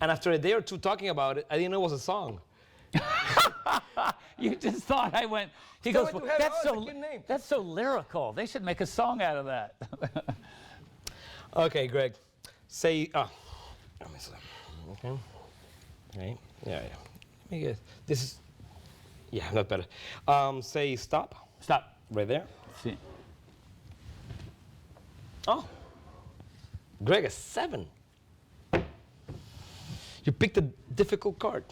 And after a day or two talking about it, I didn't know it was a song. You just thought I went. He Stairway goes, to Heaven. that's Oh, it's a cute name. that's so lyrical. They should make a song out of that. Okay, Greg. Say, let me see. Okay. Okay. Yeah. Let me get, this is, yeah, not better. Say stop. Stop. Right there. See. Oh. Greg, a 7. You picked a difficult card.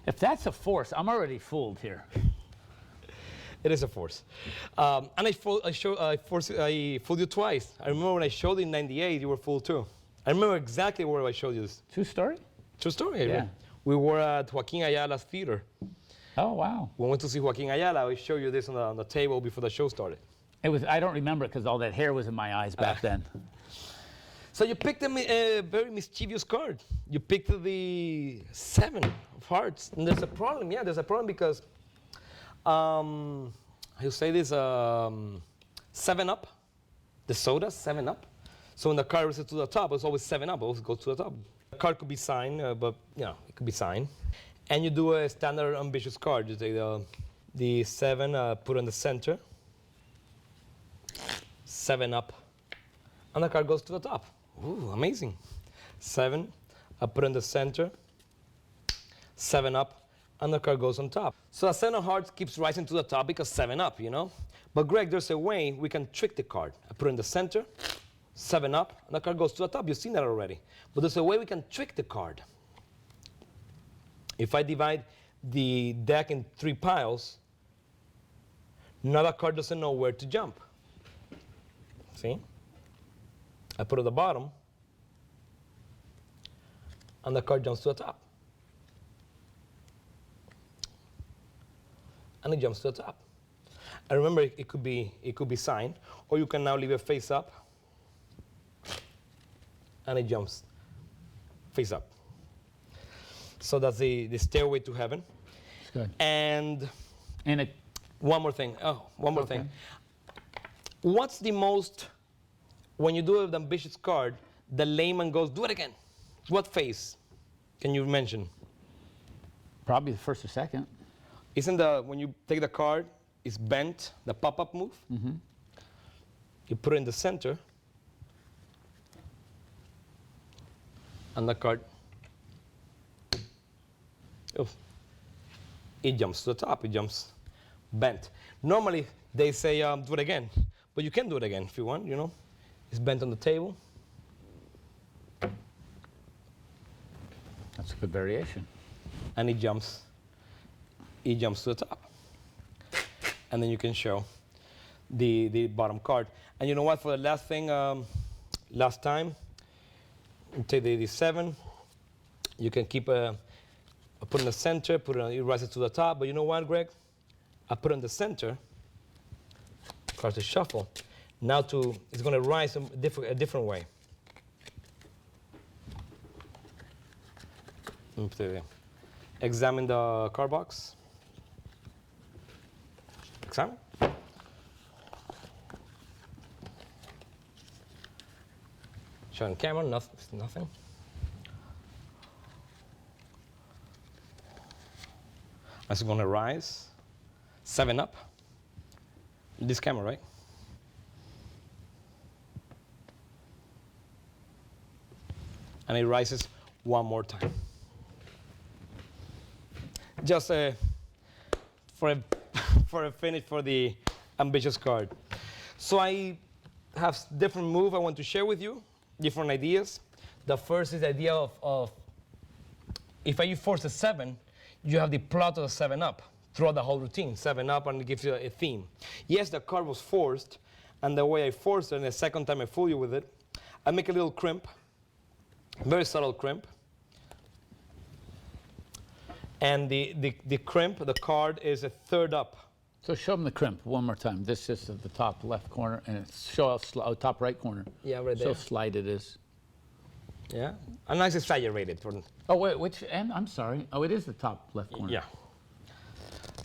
If that's a force, I'm already fooled here. It is a force. And I fooled you twice. I remember when I showed you in 98, you were fooled too. I remember exactly where I showed you this. True story? True story. Yeah. We were at Joaquin Ayala's theater. Oh, wow. We went to see Joaquin Ayala. I showed you this on the table before the show started. It was. I don't remember because all that hair was in my eyes back then. So you picked a very mischievous card. You picked the 7 of hearts. And there's a problem. Yeah, there's a problem because, you say this, 7-Up, the soda, 7-Up. So when the card rises to the top, it's always 7-Up. It always goes to the top. The card could be signed, but you know, it could be signed. And you do a standard ambitious card. You take the 7, put it in the center, 7-Up, and the card goes to the top. Ooh, amazing. 7, I put in the center, 7-Up, and the card goes on top. So the 7 of hearts keeps rising to the top because 7-Up, you know? But Greg, there's a way we can trick the card. I put it in the center, 7-Up, and the card goes to the top. You've seen that already. But there's a way we can trick the card. If I divide the deck in 3 piles, now the card doesn't know where to jump. See? I put it at the bottom, and the card jumps to the top. And it jumps to the top. And remember, it could be signed, or you can now leave it face up, and it jumps face up. So that's the stairway to heaven. That's good. And one more thing. Oh, one more thing. What's the most, when you do an ambitious card, the layman goes, do it again. What phase can you mention? Probably the first or second. Isn't when you take the card, it's bent, the pop-up move? Mm-hmm. You put it in the center, and the card, it jumps to the top, it jumps bent. Normally, they say, do it again, but you can do it again if you want, you know. It's bent on the table. That's a good variation. And it jumps to the top. And then you can show the bottom card. And you know what, for the last thing, last time, you take the 7, you can keep put it in the center, it rises to the top, but you know what, Greg? I put it in the center, card to shuffle. Now it's going to rise a different way. Examine the card box. Examine. Show on camera, nothing. It's going to rise. 7-Up. This camera, right? And it rises one more time. Just for a finish for the ambitious card. So I have different move I want to share with you, different ideas. The first is the idea of if I force a 7, you have the plot of the 7-Up throughout the whole routine, 7-Up, and it gives you a theme. Yes, the card was forced, and the way I forced it, and the second time I fool you with it, I make a little crimp, very subtle crimp. And the crimp, the card is a 3rd up. So show them the crimp one more time. This is at the top left corner, and it's show how top right corner. Yeah, right there. So slight it is. Yeah, a nice exaggerated. Oh, wait, which end? I'm sorry. Oh, it is the top left corner. Yeah.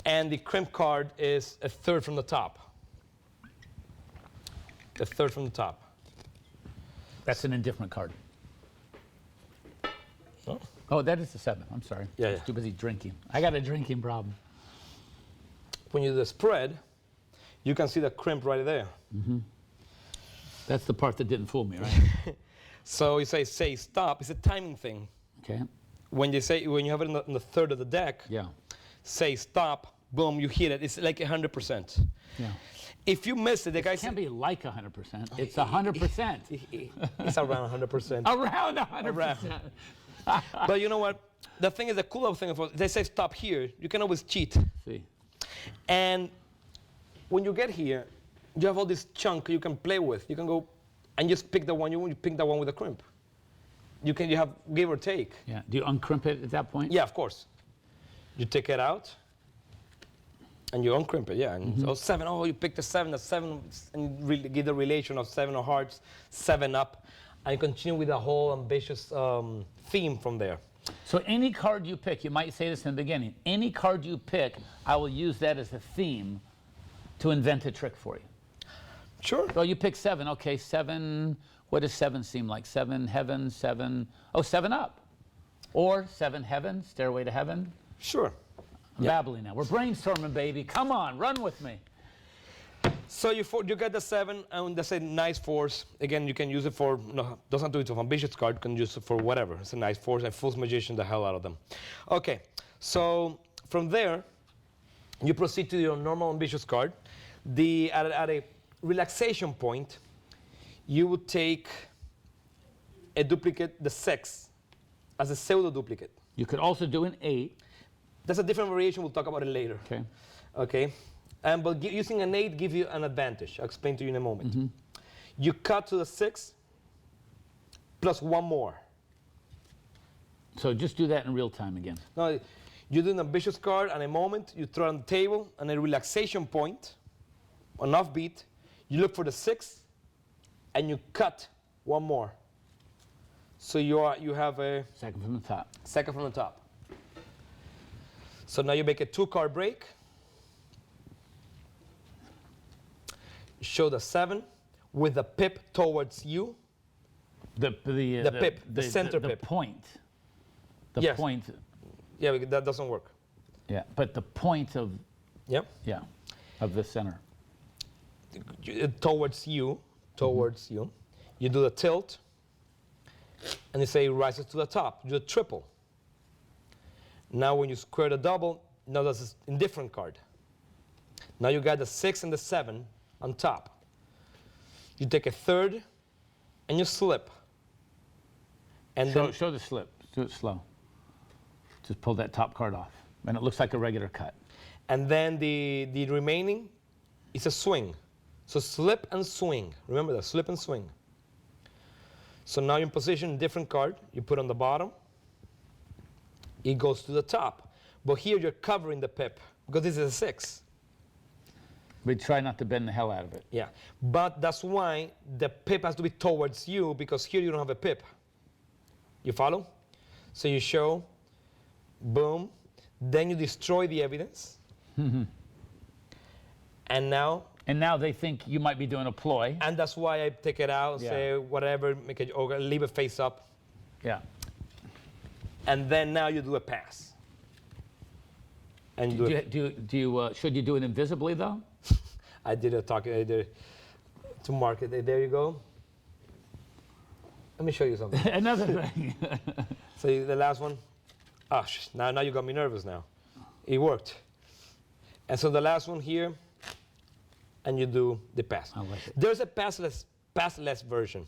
And the crimp card is a 3rd from the top. The 3rd from the top. That's an indifferent card. Oh. Oh, that is the 7. I'm sorry. Yeah, I was yeah. too busy drinking. I got a drinking problem. When you do the spread, you can see the crimp right there. That's the part that didn't fool me, right? So you say stop. It's a timing thing. Okay. When you have it in the third of the deck, Yeah. say stop, boom, you hit it. It's like 100%. Yeah. If you miss it, the guy It can't be like 100%. It's 100%. it's around 100%. Around 100%. But you know what? The thing is, the cool thing of they say stop here. You can always cheat. See. And when you get here, you have all this chunk you can play with. You can go and just pick the one you want. You pick the one with the crimp. You have give or take. Yeah. Do you uncrimp it at that point? Yeah, of course. You take it out, and you uncrimp it. Yeah. And so 7. Oh, you picked the 7. The 7, and you really give the relation of 7 of hearts, 7 up, and you continue with the whole ambitious theme from there. So any card you pick, you might say this in the beginning, any card you pick, I will use that as a theme to invent a trick for you. Sure. Well, you pick 7. Okay, 7. What does 7 seem like? 7 heaven, 7. Oh, 7 up. Or 7 heaven, stairway to heaven. Sure. I'm babbling now. We're brainstorming, baby. Come on, run with me. So you get the 7, and that's a nice force. Again, you can use it for, no, doesn't do it with ambitious card. You can use it for whatever. It's a nice force. And fools magician the hell out of them. Okay, so from there, you proceed to your normal ambitious card. At a relaxation point, you would take a duplicate, the 6, as a pseudo duplicate. You could also do an 8. That's a different variation. We'll talk about it later. Okay. Okay. But using an 8 gives you an advantage. I'll explain to you in a moment. You cut to the 6 plus 1 more. So just do that in real time again. Now, you do an ambitious card, and a moment, you throw it on the table, and a relaxation point, an offbeat, you look for the 6, and you cut 1 more. So you have a Second from the top. second from the top. So now you make a 2-card break. Show the 7 with the pip towards you. The pip, the center the pip. point. The Yes. point. Yeah, that doesn't work. Yeah, but the point of, Yep. yeah, of the center. Towards you, You do the tilt, and you say it rises to the top. You do a triple. Now when you square the double, now that's a different card. Now you got the 6 and the 7 on top. You take a 3rd, and you slip. And Show the slip. Do it slow. Just pull that top card off, and it looks like a regular cut. And then the remaining is a swing. So slip and swing. Remember that, slip and swing. So now you're in position, different card. You put on the bottom. It goes to the top. But here you're covering the pip, because this is a 6. We try not to bend the hell out of it. Yeah, but that's why the pip has to be towards you, because here you don't have a pip. You follow? So you show, boom, then you destroy the evidence. And now they think you might be doing a ploy. and that's why I take it out, Yeah. say whatever, make it, or leave it face up, Yeah. and then now you do a pass. And you do it. Should you do it invisibly though? I did it to market. There you go. Let me show you something. Another thing. So the last one, now you got me nervous now. It worked. And so the last one here, and you do the pass. I like it. There's a passless version.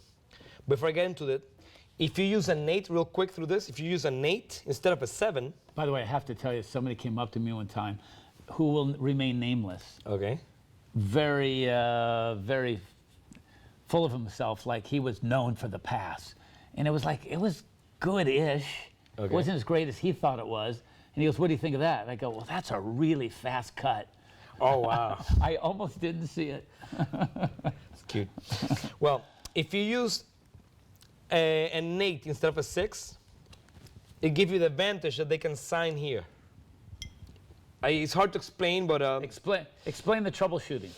Before I get into it, if you use an 8 real quick through this, if you use an 8 instead of a 7. By the way, I have to tell you, somebody came up to me one time who will remain nameless. Okay. Very, very full of himself, like he was known for the pass. And it was good-ish. It Okay. wasn't as great as he thought it was. And he goes, what do you think of that? And I go, well, that's a really fast cut. Oh, wow. I almost didn't see it. It's cute. Well, if you use an 8 instead of a 6, it gives you the advantage that they can sign here. It's hard to explain, but Explain the troubleshooting.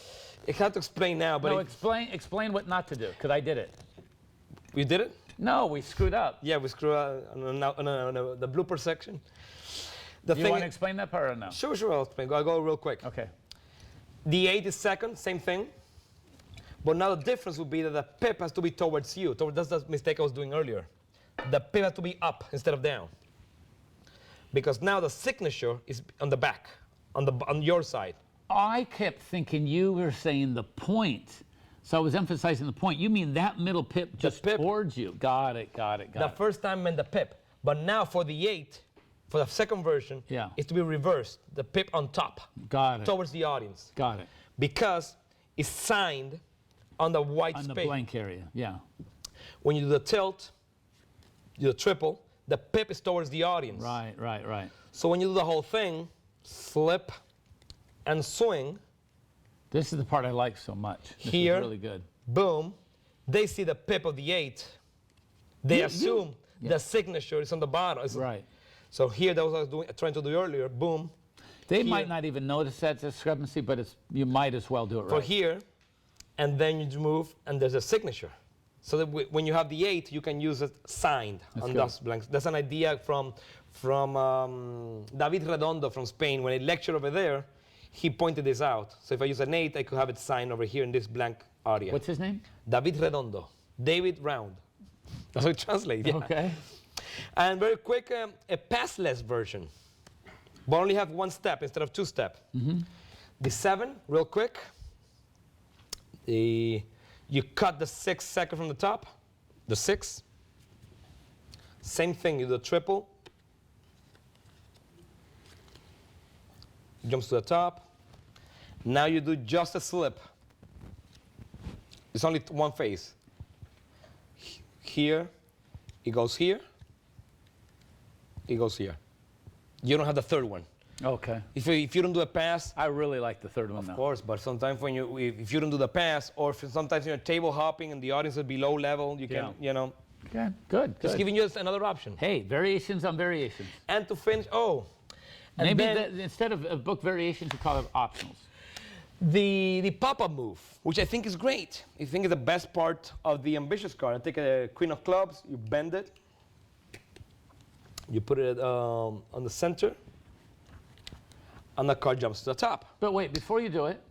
it's hard to explain now. But No, explain what not to do, because I did it. you did it? No, we screwed up. Yeah, we screw up on the blooper section. The You thing want to explain that part or no? Sure, I'll explain. I'll go real quick. Okay. The 8 is second, same thing. But now the difference would be that the pip has to be towards you. That's the mistake I was doing earlier. The pip has to be up instead of down. Because now the signature is on the back, on your side. I kept thinking you were saying the point. So I was emphasizing the point. You mean that middle pip just towards you. Got it. The first time meant the pip. But now for the 8, for the second version, it's to be reversed. The pip on top. Got it. Towards the audience. Got it. Because it's signed on the white space. On the blank area, yeah. When you do the tilt, you do the triple, the pip is towards the audience. Right. So when you do the whole thing, slip and swing. This is the part I like so much. This here, is really good. Boom, they see the pip of the 8. They assume the signature is on the bottom. Right. So here, that was what I was trying to do earlier, boom. They might not even notice that discrepancy, but you might as well do it right. For here, and then you move, and there's a signature. So that when you have the 8, you can use it signed on those blanks. That's an idea from David Redondo from Spain. When I lectured over there, he pointed this out. So if I use an 8, I could have it signed over here in this blank area. What's his name? David Redondo. David Round. That's how it translates. Yeah. Okay. And very quick, a passless version. But only have 1 step instead of 2 step. The 7, real quick. You cut the 6 second from the top, the 6. Same thing, you do the triple. Jumps to the top. Now you do just a slip. It's only one phase. Here, it goes here. It goes here. You don't have the third one. Okay. If you don't do a pass, I really like the third one, though. of course, but sometimes if you don't do the pass, or if sometimes you're table hopping and the audience is below level, you can, Okay, good. Just giving you another option. Hey, variations on variations. And to finish, and maybe then instead of book variations, you call it optionals. the pop-up move, which I think is great. I think is the best part of the ambitious card. I take a queen of clubs, you bend it, you put it on the center, and the card jumps to the top. But wait, before you do it,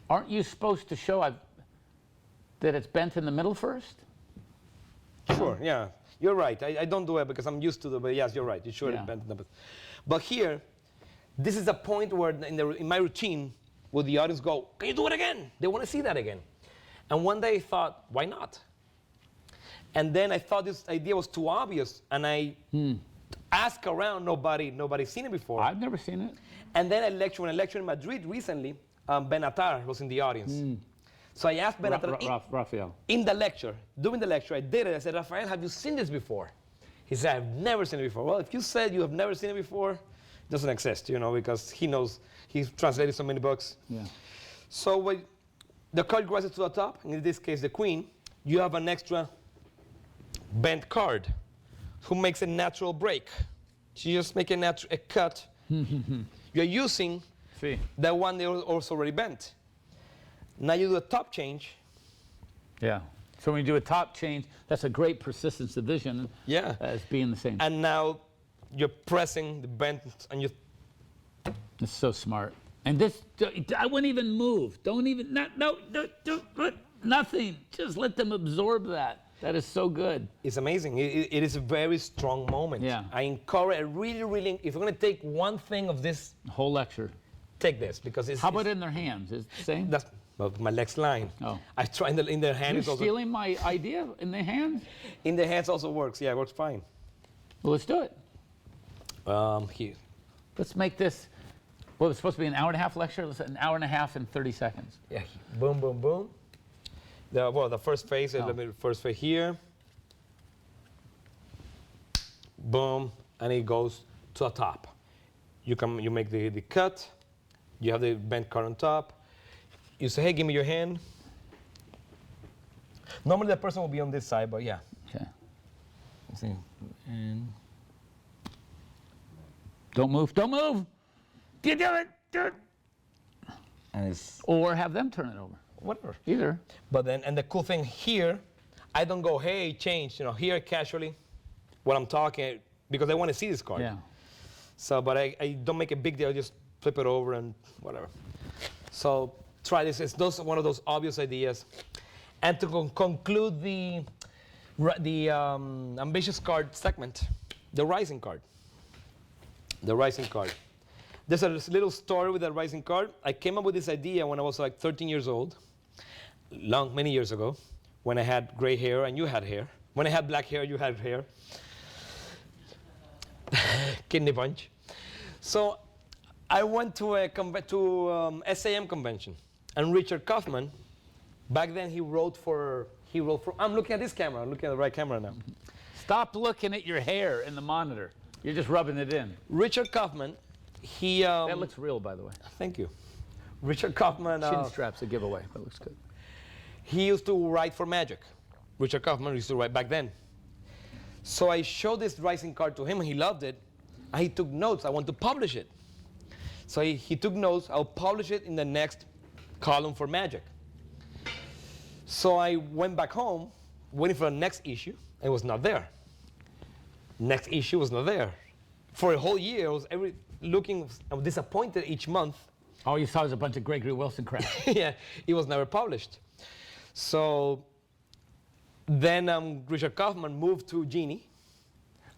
aren't you supposed to show that it's bent in the middle first? Sure, yeah. You're right. I don't do it because I'm used to it, but yes, you're right. You should have bent in the middle. But here, this is a point where in my routine, where the audience go, can you do it again? They want to see that again. And one day I thought, why not? And then I thought this idea was too obvious, and I asked around, nobody's seen it before. I've never seen it. And then when I lectured in Madrid recently, Benatar was in the audience. So I asked Benatar Rafael. in the lecture, during the lecture, I did it. I said, Rafael, have you seen this before? He said, I've never seen it before. Well, if you said you have never seen it before, it doesn't exist, because he knows, he's translated so many books. Yeah. So when the card rises to the top, in this case the queen, you have an extra bent card who makes a natural break. So you just make a cut. You're using the one they also already bent. Now you do a top change. Yeah. So when you do a top change, that's a great persistence division as being the same. And now you're pressing the bent, and you. It's so smart. And this, I wouldn't even move. Don't even, nothing. Just let them absorb that. That is so good. It's amazing. It is a very strong moment. Yeah. I encourage, if you're going to take one thing of this whole lecture, take this, because it's. How about in their hands? Is it the same? That's my next line. Oh. I try in their hands. You're stealing my idea in their hands? In their hands also works. Yeah, it works fine. Well, let's do it. Here. Let's make this. Well, it's supposed to be an hour and a half lecture. Let's an hour and a half and 30 seconds. Yeah. Boom, boom, boom. The first phase. Let me first phase here. Boom, and it goes to the top. You make the cut. You have the bent card on top. You say, hey, give me your hand. Normally the person will be on this side, but yeah. Okay. Let's see. And don't move. Don't move. Do it. And it's or have them turn it over. whatever. Either. But then, and the cool thing here, I don't go, hey, change, here casually when I'm talking, because I want to see this card. Yeah. So, but I don't make a big deal. I just flip it over and whatever. So try this. It's one of those obvious ideas. And to conclude the ambitious card segment, the rising card. The rising card. There's a little story with the rising card. I came up with this idea when I was like 13 years old, many years ago, when I had gray hair and you had hair. When I had black hair, you had hair. Kidney punch. So I went to a SAM convention, and Richard Kaufman, back then he wrote for. I'm looking at this camera. I'm looking at the right camera now. Stop looking at your hair in the monitor. You're just rubbing it in. Richard Kaufman, he. That looks real, by the way. Thank you. Richard Kaufman. Chin strap's a giveaway. That looks good. He used to write for Magic. Richard Kaufman used to write back then. So I showed this rising card to him, and he loved it. And he took notes. I want to publish it. So he took notes. I'll publish it in the next column for Magic. So I went back home, waiting for the next issue. It was not there. Next issue was not there. For a whole year, I was disappointed each month. All you saw was a bunch of Gregory Wilson crap. Yeah, it was never published. So then Richard Kaufman moved to Genie.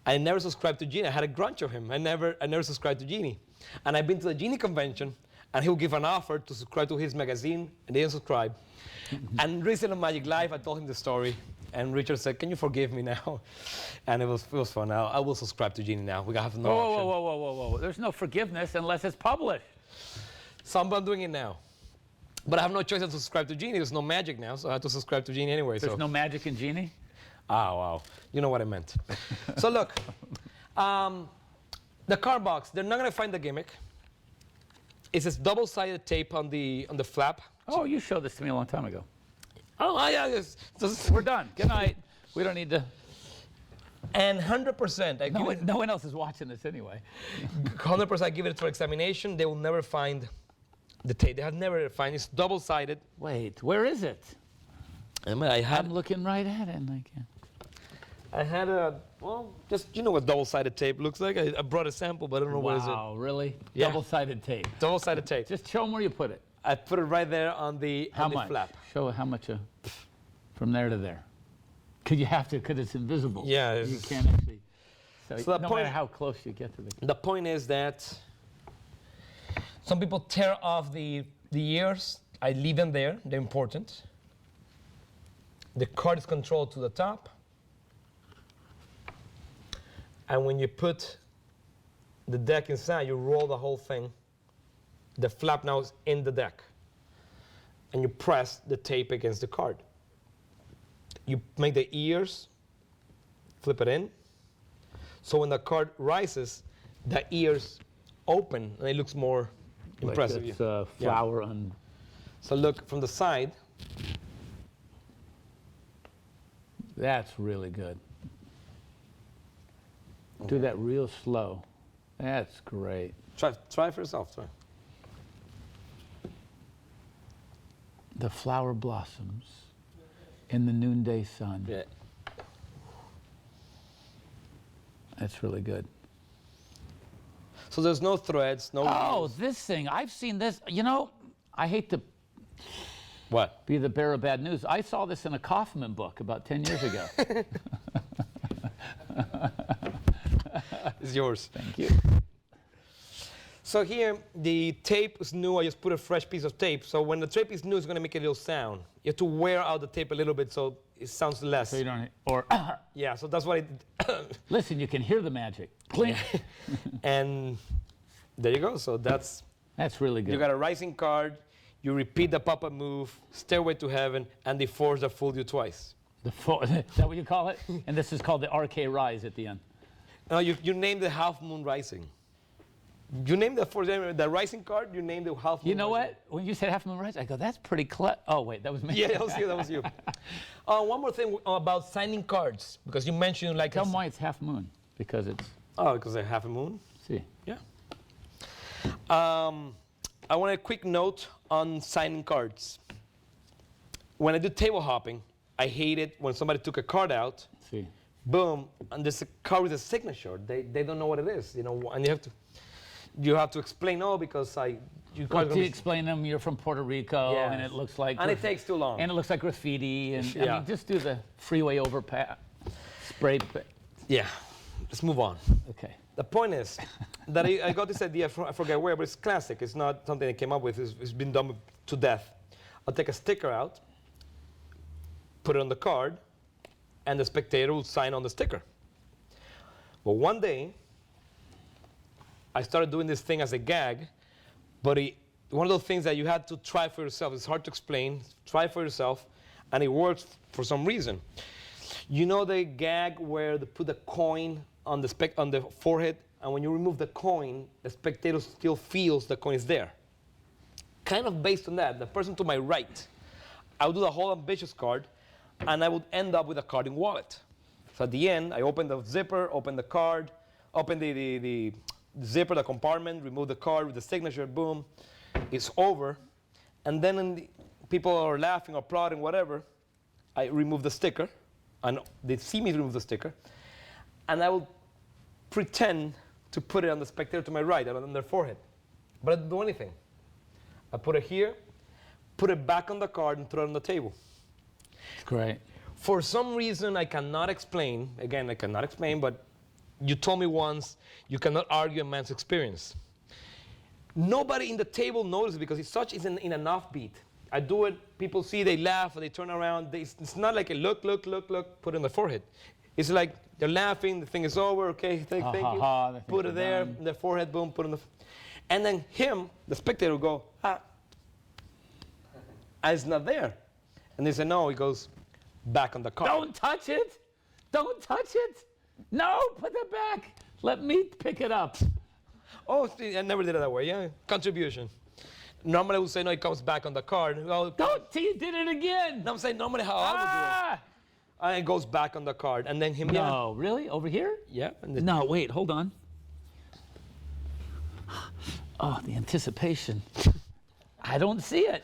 I never subscribed to Genie. I had a grudge of him. I never subscribed to Genie. And I've been to the Genie convention, and he'll give an offer to subscribe to his magazine, and they didn't subscribe. And recently on Magic Live, I told him the story, and Richard said, "Can you forgive me now?" And it was fun. I will subscribe to Genie now. We have no option. Whoa. There's no forgiveness unless it's published. So I'm doing it now. But I have no choice than to subscribe to Genie. There's no Magic now, so I have to subscribe to Genie anyway. There's no Magic in Genie? Ah, wow. You know what I meant. So look, the card box, they're not going to find the gimmick. It's this double-sided tape on the flap. Oh, you showed this to me a long time ago. Oh, yeah. We're done. Good night. We don't need to. And 100%. No one else is watching this anyway. 100% I give it for examination. They will never find the tape. They have never find. It's double-sided. Wait, where is it? I'm looking right at it and I can't. I had you know what double-sided tape looks like. I brought a sample, but I don't know what is it. Wow, really? Yeah. Double-sided tape. Double-sided tape. Just show them where you put it. I put it right there on the flap. Show how much from there to there. Because it's invisible. Yeah. You can't actually. So no matter how close you get to the point is that some people tear off the ears. I leave them there. They're important. The card is controlled to the top. And when you put the deck inside, you roll the whole thing. The flap now is in the deck. And you press the tape against the card. You make the ears, flip it in. So when the card rises, the ears open and it looks more impressive. It's a flower on. So look from the side. That's really good. Do that real slow. That's great. Try for yourself. Try. The flower blossoms in the noonday sun. Yeah. That's really good. So there's no threads, no. Oh, wheels. this thing. I've seen this. I hate to What? be the bearer of bad news. I saw this in a Kaufman book about 10 years ago. It's yours. Thank you. So here, the tape is new. I just put a fresh piece of tape. So when the tape is new, it's going to make a little sound. You have to wear out the tape a little bit so it sounds less. So you don't, or Yeah, so that's what I did. listen, you can hear the magic. Clink. And there you go. So that's really good. You got a rising card. You repeat the pop-up move, Stairway to Heaven, and the force that fooled you twice. Is that what you call it? And this is called the RK Rise at the end. No, you named the Half Moon Rising. You named the rising card. You named the Half Moon. You know Rising. what? When you said Half Moon Rise, I go, that's pretty clever. Oh wait, that was me. Yeah, that was you. That was you. One more thing about signing cards, because you mentioned like. Tell them why it's half moon, because it's. Oh, because they have a moon. See. Yeah. I want a quick note on signing cards. When I do table hopping, I hate it when somebody took a card out, See. boom, and there's a card with a signature. They don't know what it is, you know, and you have to explain, oh, because you Well, can't to explain them, you're from Puerto Rico, Yes. and it looks like... And it takes too long. And it looks like graffiti, and I Yeah. mean, just do the freeway overpass, spray... Yeah, let's move on. Okay. The point is that I got this idea, I forget where, but it's classic. It's not something I came up with. It's been done to death. I'll take a sticker out, put it on the card, and the spectator will sign on the sticker. But one day, I started doing this thing as a gag, but one of those things that you had to try for yourself. It's hard to explain. Try for yourself, and it works for some reason. You know the gag where they put the coin on the forehead, and when you remove the coin, the spectator still feels the coin is there. Kind of based on that, the person to my right, I would do the whole ambitious card, and I would end up with a carding wallet. So at the end, I open the zipper, open the card, open the zipper, the compartment, remove the card with the signature, boom, it's over. And then people are laughing or applauding, whatever, I remove the sticker, and they see me remove the sticker, and I will pretend to put it on the spectator to my right, on their forehead. But I don't do anything. I put it here, put it back on the card, and throw it on the table. Great. For some reason I cannot explain, again, I cannot explain, but you told me once, you cannot argue a man's experience. Nobody in the table notices because it's in an offbeat. I do it, people see, they laugh, or they turn around. It's not like a look, put it on the forehead. It's like they're laughing, the thing is over, okay, thank you. Put it there, the forehead, boom, put it on the... And then the spectator will go, and it's not there. And they say, no, he goes back on the card. Don't touch it! Don't touch it! No, put it back! Let me pick it up. Oh, see, I never did it that way, yeah, contribution. Normally I would say, no, it comes back on the card. Well, Don't, you did it again! no, I'm saying normally how I would do it. And it goes back on the card, and then him, No, really? Over here? yeah. And then, No, wait, hold on. Oh, the anticipation. I don't see it.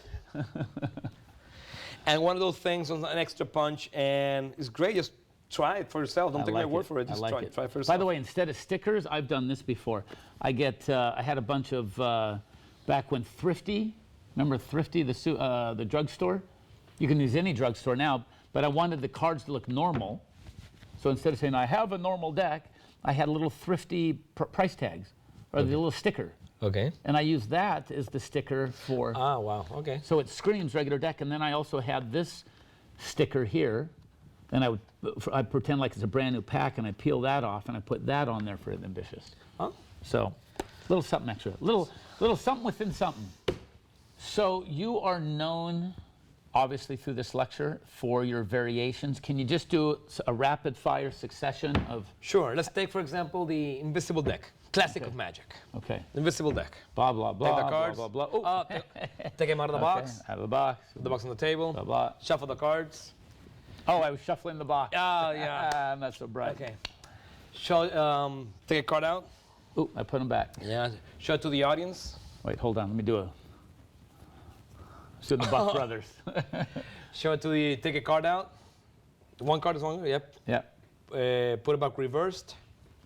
And one of those things on an extra punch, and it's great. Just try it for yourself. Don't take my word for it. Just try it for yourself. By the way, instead of stickers, I've done this before. I had a bunch of, back when Thrifty, remember Thrifty, the drugstore? You can use any drugstore now, but I wanted the cards to look normal. So instead of saying, I have a normal deck, I had a little Thrifty price tags, or the little sticker. Okay. And I used that as the sticker for... Ah, wow, okay. So it screams regular deck, and then I also had this sticker here, and I'd pretend like it's a brand new pack, and I peel that off, and I put that on there for ambitious. Huh? So, little something extra, little something within something. So you are known, obviously through this lecture, for your variations. Can you just do a rapid fire succession of... Sure. Let's take, for example, the invisible deck. Classic of magic. Okay. Invisible deck. Blah, blah, blah, Take the cards. blah, blah, blah. Oh. Take them out of the box. Out of the box. Put the box on the table. Blah, blah. Shuffle the cards. Oh, I was shuffling the box. Oh, yeah. I'm not so bright. Okay. Take a card out. Ooh, I put them back. Yeah. Show it to the audience. Wait, hold on. Let me do a... Let's do the Buck Brothers. Show it to take a card out. One card is one, yep. Yeah. Put it back reversed.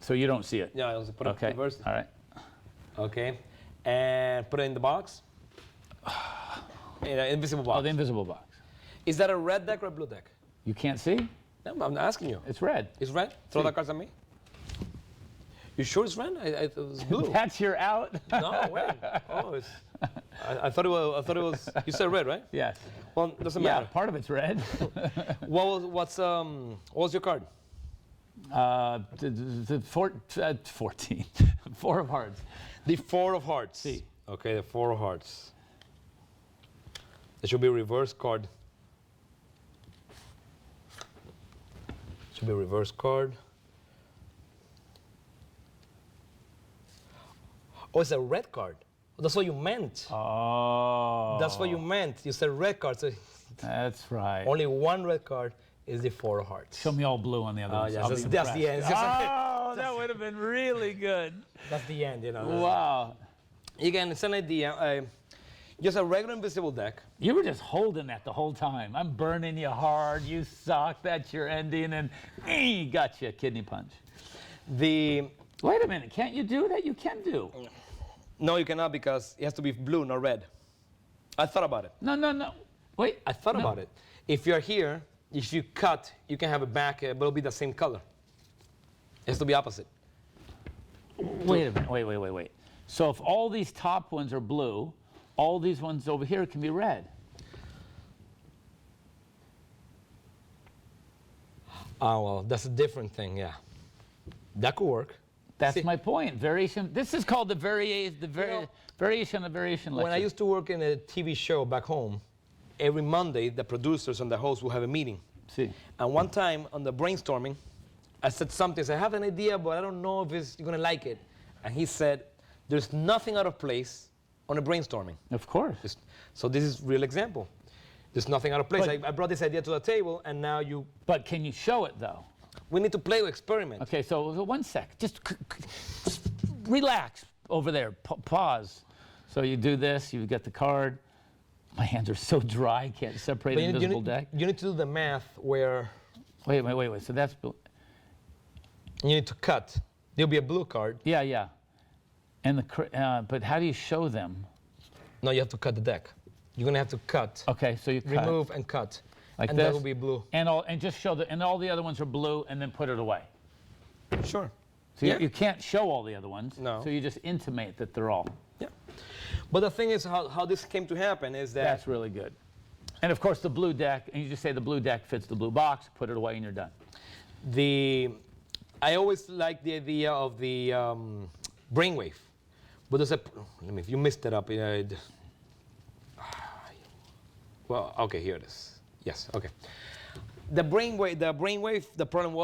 So you don't see it? Yeah, I also put it Okay. reversed. All right. Okay. And put it in the box. In an invisible box. Oh, the invisible box. Is that a red deck or a blue deck? You can't see? No, I'm asking you. It's red. It's red? Throw the cards at me. You sure it's red? It was blue. That's your out? No, wait. Oh, I thought it was. You said red, right? Yes. Well, doesn't Yeah, matter. part of it's red. What was your card? 14. 4 of hearts. The 4 of hearts. See. Okay, the 4 of hearts. There should be a reverse card. Should be a reverse card. Oh, it's a red card. That's what you meant. Oh. That's what you meant. You said red card. So That's right. only one red card is the 4 of hearts. Show me all blue on the other one. Yes, I'll be that's the end. impressed. Oh, that would have been really good. That's the end, you know. Wow. Again, it's an idea. Just a regular invisible deck. You were just holding that the whole time. I'm burning you hard. You suck. That's your ending. And got you a kidney punch. The Wait a minute. Can't you do that? You can do. No, you cannot because it has to be blue, not red. I thought about it. No. Wait. I thought about it. If you're here, if you cut, you can have it back, but it'll be the same color. It has to be opposite. Wait a minute. Wait. So if all these top ones are blue, all these ones over here can be red. Oh, well, that's a different thing, yeah. That could work. That's See, my point. Variation. This is called the variation lecture. when I used to work in a TV show back home, every Monday, the producers and the hosts will have a meeting. See. And one time on the brainstorming, I said something. I said, I have an idea, but I don't know if you're going to like it. And he said, there's nothing out of place on a brainstorming. Of course. So this is a real example. There's nothing out of place. But, I brought this idea to the table, and now you... But can you show it, though? We need to play with experiment. Okay, so 1 sec. Just relax over there. Pause. So you do this. You get the card. My hands are so dry, I can't separate an invisible deck. You need to do the math where... Wait. So that's... You need to cut. There'll be a blue card. Yeah. And but how do you show them? No, you have to cut the deck. You're going to have to cut. Okay, so you cut. Remove and cut. Like and this. that will be blue. And just show and all the other ones are blue, and then put it away. Sure. So you can't show all the other ones. No. So you just intimate that they're all. Yeah. But the thing is, how this came to happen is that... That's really good. And of course, the blue deck, and you just say the blue deck fits the blue box, put it away, and you're done. I always like the idea of the brainwave. But there's a... if you messed it up... well, okay, here it is. Yes, okay. The brainwave, the problem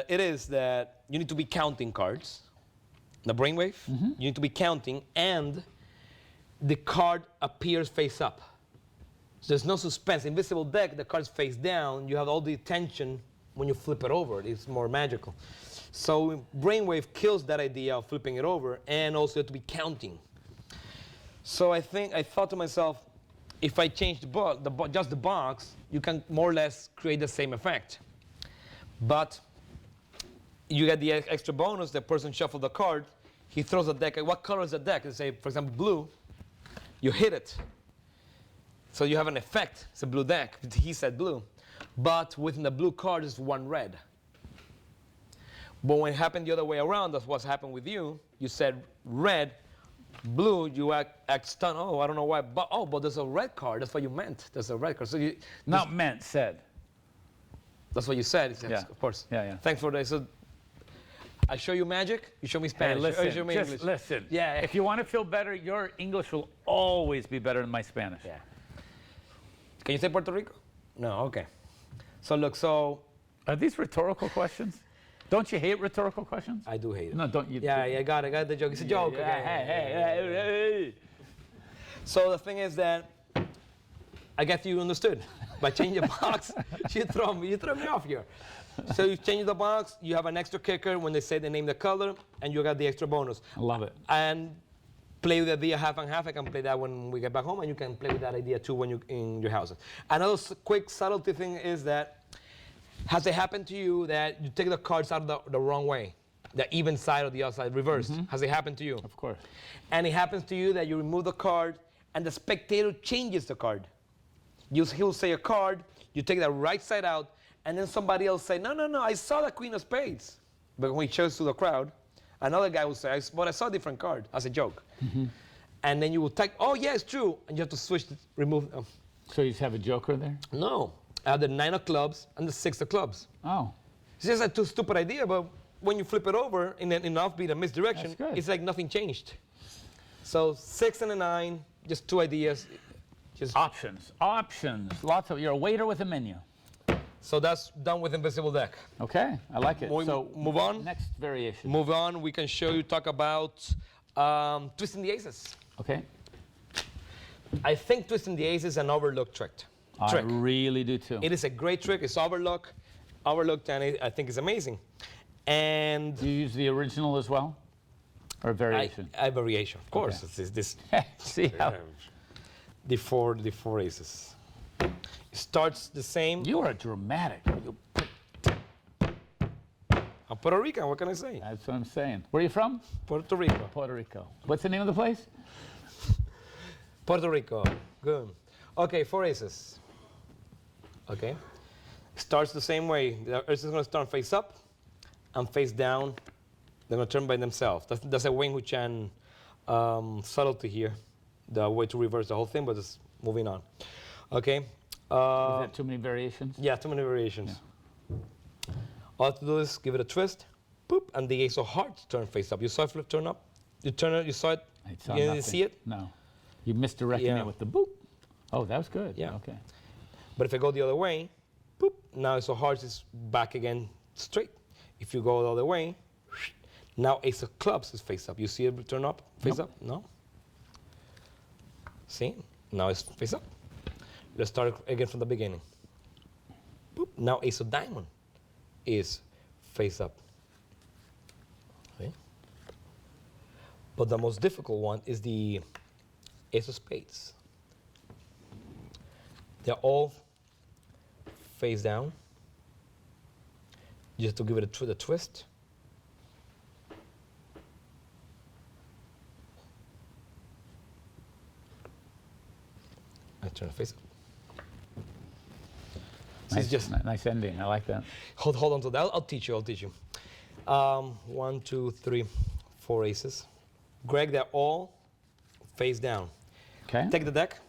is that you need to be counting cards. The brainwave, you need to be counting, and the card appears face up. So there's no suspense. Invisible deck, the card's face down. You have all the tension when you flip it over. It's more magical. So brainwave kills that idea of flipping it over, and also you have to be counting. So I thought to myself, if I change just the box, you can more or less create the same effect. But you get the extra bonus. The person shuffles the card. He throws the deck. What color is the deck? Let's say, for example, blue. You hit it. So you have an effect. It's a blue deck. He said blue. But within the blue card is one red. But when it happened the other way around, that's what's happened with you. You said red. Blue, you act stunned. Oh, I don't know why. But there's a red card. That's what you meant. There's a red card. So Not meant, said. That's what you said. Yes, yeah. Of course. Yeah. Thanks for that. So I show you magic. You show me Spanish. Hey, listen, you show me just English. listen. Yeah. If you want to feel better, your English will always be better than my Spanish. Yeah. Can you say Puerto Rico? No. Okay. So look. Are these rhetorical questions? Don't you hate rhetorical questions? I do hate it. No, don't you? Yeah, I got the joke. It's a joke. Yeah, Okay. So the thing is that I guess you understood. By changing the box, you throw me off here. So you change the box, you have an extra kicker when they say they name the color, and you got the extra bonus. I love it. And play with the idea half and half. I can play that when we get back home, and you can play with that idea too when you're in your houses. Another quick subtlety thing is that has it happened to you that you take the cards out of the wrong way? The even side or the outside, reversed. Has it happened to you? Of course. And it happens to you that you remove the card and the spectator changes the card. He'll say a card, you take the right side out, and then somebody else say, no, I saw the Queen of Spades. But when he shows to the crowd, another guy will say, but I saw a different card as a joke. And then you will type, oh yeah, it's true. And you have to switch, remove. So you just have a joker there? No. I have the 9 of clubs and the 6 of clubs. Oh. It's just a too stupid idea, but when you flip it over in an offbeat, a misdirection, it's like nothing changed. So 6 and a 9, just 2 ideas. Just options. Lots of. You're a waiter with a menu. So that's done with invisible deck. Okay, I like it. So move on. Next variation. Move on. We can talk about twisting the aces. Okay. I think twisting the aces is an overlooked trick. I really do too. It is a great trick. It's overlooked, and I think it's amazing. And do you use the original as well, or variation? I variation, of course. Okay. It's this. See how? the four aces. It starts the same. You are dramatic. I'm Puerto Rican, what can I say? That's what I'm saying. Where are you from? Puerto Rico. Puerto Rico. What's the name of the place? Puerto Rico. Good. Okay, four aces. Okay. Starts the same way. The aces are going to start face up and face down. They're going to turn by themselves. That's a Wayne Hu Chan subtlety here. The way to reverse the whole thing, but just moving on. Okay. Is that too many variations? Yeah, too many variations. Yeah. All I have to do is give it a twist, boop, and the ace of hearts turn face up. You saw it flip turn up? You turn it, you saw it? Saw you didn't see it? No. You misdirected me with the boop. Oh, that was good. Yeah. Okay. But if I go the other way, boop, now ace of hearts is back again straight. If you go the other way, now ace of clubs is face up. You see it turn up, face up? No? See? Now it's face up. Let's start again from the beginning. Boop. Now ace of diamond is face up. Okay. But the most difficult one is the ace of spades. They're all face down. You have to give it a twist. I turn it face up. Nice, it's just nice ending. I like that. Hold on to that. I'll teach you. 1, 2, 3, 4 aces. Greg, they're all face down. Okay. Take the deck.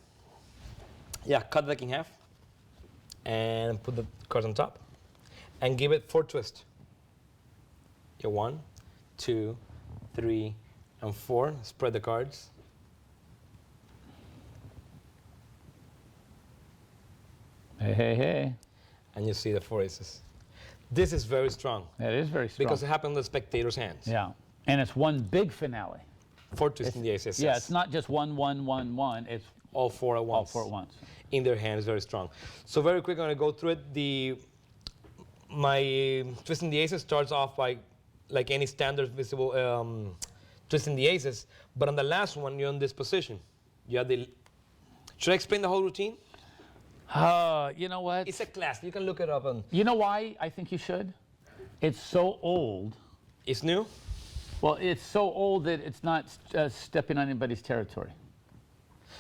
Yeah, cut the deck in half. And put the cards on top. And give it 4 twists. Yeah, 1, 2, 3, and 4. Spread the cards. Hey, hey, hey. And you see the 4 aces. This is very strong. That is very strong. Because it happened in the spectator's hands. Yeah. And it's one big finale. 4 twists in the aces. Yeah, it's not just 1, 1, 1, 1. It's all 4 at once. All 4 at once. In their hands, very strong. So very quick, I'm going to go through it. My twist in the aces starts off by, like any standard visible twist in the aces. But on the last one, you're in this position. You have the. Should I explain the whole routine? You know what? It's a class. You can look it up. You know why I think you should? It's so old. It's new? Well, it's so old that it's not stepping on anybody's territory.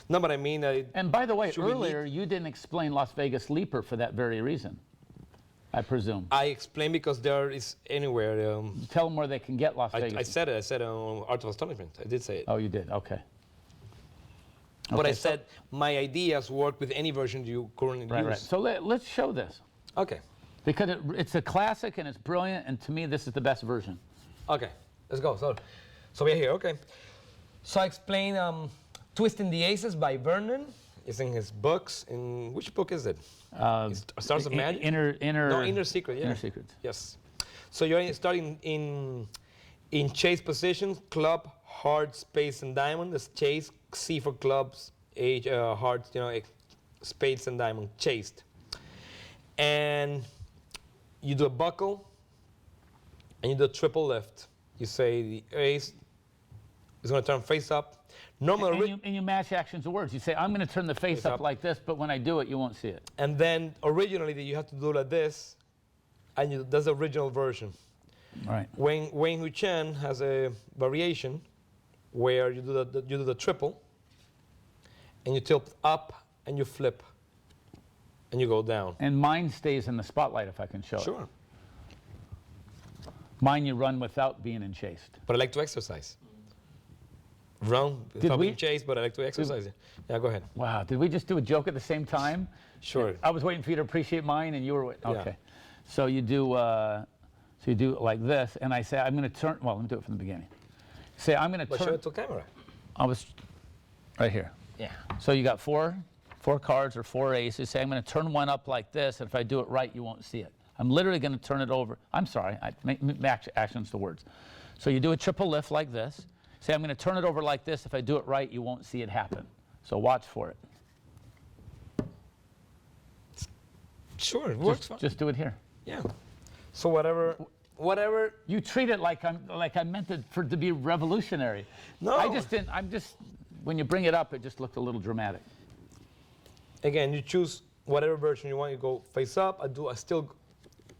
No, but I mean... and by the way, earlier you didn't explain Las Vegas Leaper for that very reason, I presume. I explained because there is anywhere... Tell them where they can get Las Vegas. I said it. I said Art of Astonishment. I did say it. Oh, you did? Okay. But I said my ideas work with any version you currently use. Right. So let's show this. Okay. Because it's a classic and it's brilliant, and to me this is the best version. Okay, let's go. So we're here. Okay. So I explained Twisting the Aces by Vernon. It's in his books. In which book is it? Stars of Magic. Inner Secret. Yeah. Inner Secrets. Yes. So you're starting in chase positions: club, heart, spades, and diamond. That's chase. C for clubs, H, hearts, spades and diamond, chased. And you do a buckle, and you do a triple lift. You say the ace is going to turn face up. Normally, and you match actions of words. You say, I'm going to turn the face up like this, but when I do it, you won't see it. And then originally, you have to do like this, and that's the original version. Right. Wayne Hu Chan has a variation where you do the triple, and you tilt up, and you flip, and you go down. And mine stays in the spotlight if I can show it. Sure. Mine you run without being enchased. But I like to exercise. Run without being chased, but I like to exercise. Yeah, go ahead. Wow, did we just do a joke at the same time? Sure. I was waiting for you to appreciate mine, and you were waiting. Okay. Yeah. So you do it like this, and I say, I'm going to turn. Well, let me do it from the beginning. Say, I'm going to turn. But show it to camera. I was right here. Yeah. So you got four cards or 4 aces. Say, I'm going to turn one up like this, and if I do it right, you won't see it. I'm literally going to turn it over. I'm sorry, I match actions to words. So you do a triple lift like this. Say, I'm going to turn it over like this. If I do it right, you won't see it happen. So watch for it. Sure, it works fine. Just do it here. Yeah. So whatever. You treat it like I meant it to be revolutionary. No. I just didn't. When you bring it up, it just looked a little dramatic. Again, you choose whatever version you want. You go face up. This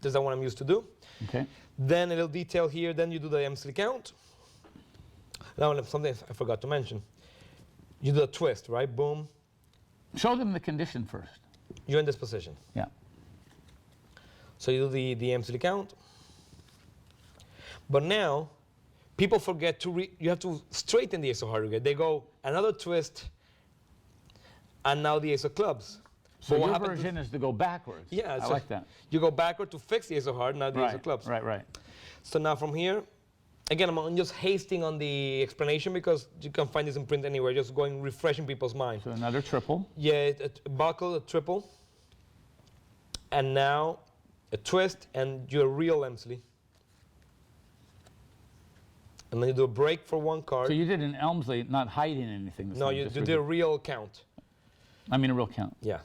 is the one I'm used to do. Okay. Then a little detail here. Then you do the M-sleeve count. Now something I forgot to mention. You do a twist, right? Boom. Show them the condition first. You're in this position. Yeah. So you do the M-sleeve count. But now, people forget you have to straighten the ace of hearts again. They go another twist, and now the ace of clubs. So your version is to go backwards. Yeah, I like that. You go backward to fix the ace of hearts, now the ace of clubs. Right. So now from here, again, I'm just hasting on the explanation because you can find this in print anywhere, just going refreshing people's mind. So another triple. Yeah, a buckle, a triple, and now a twist, and your real Emsley. And then you do a break for one card. So you did an Elmsley, not hiding anything. No, you did a real count. I mean a real count. Yeah.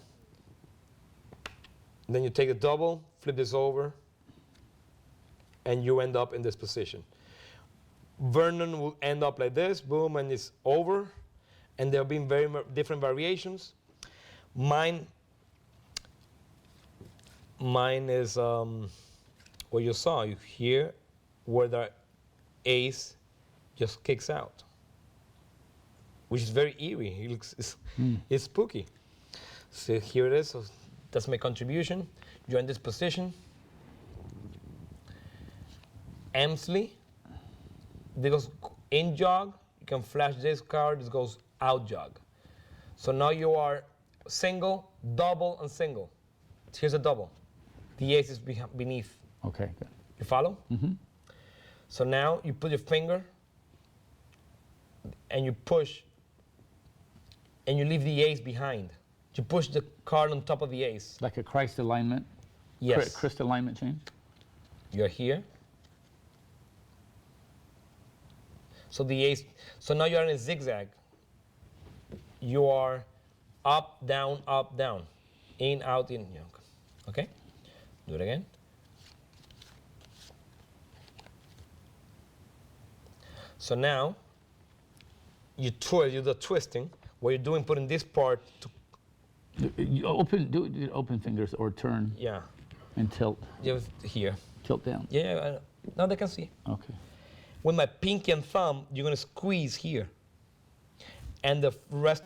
Then you take a double, flip this over, and you end up in this position. Vernon will end up like this, boom, and it's over. And there have been very different variations. Mine is what you saw. You hear where the ace just kicks out, which is very eerie. It's spooky. So here it is. So that's my contribution. You're in this position. Emsley. This goes in jog. You can flash this card. This goes out jog. So now you are single, double, and single. Here's a double. The ace is beneath. Okay, good. You follow? Mm-hmm. So now you put your finger and you push and you leave the ace behind. You push the card on top of the ace. Like a Christ alignment? Yes. Christ alignment change? You're here. So the ace, so now you're in a zigzag. You are up, down, in, out, in. Okay? Do it again. So now, you do the twisting. What you're doing, putting this part to... You do open fingers or turn. Yeah. And tilt. Just here. Tilt down. Yeah, now they can see. Okay. With my pinky and thumb, you're going to squeeze here. And the rest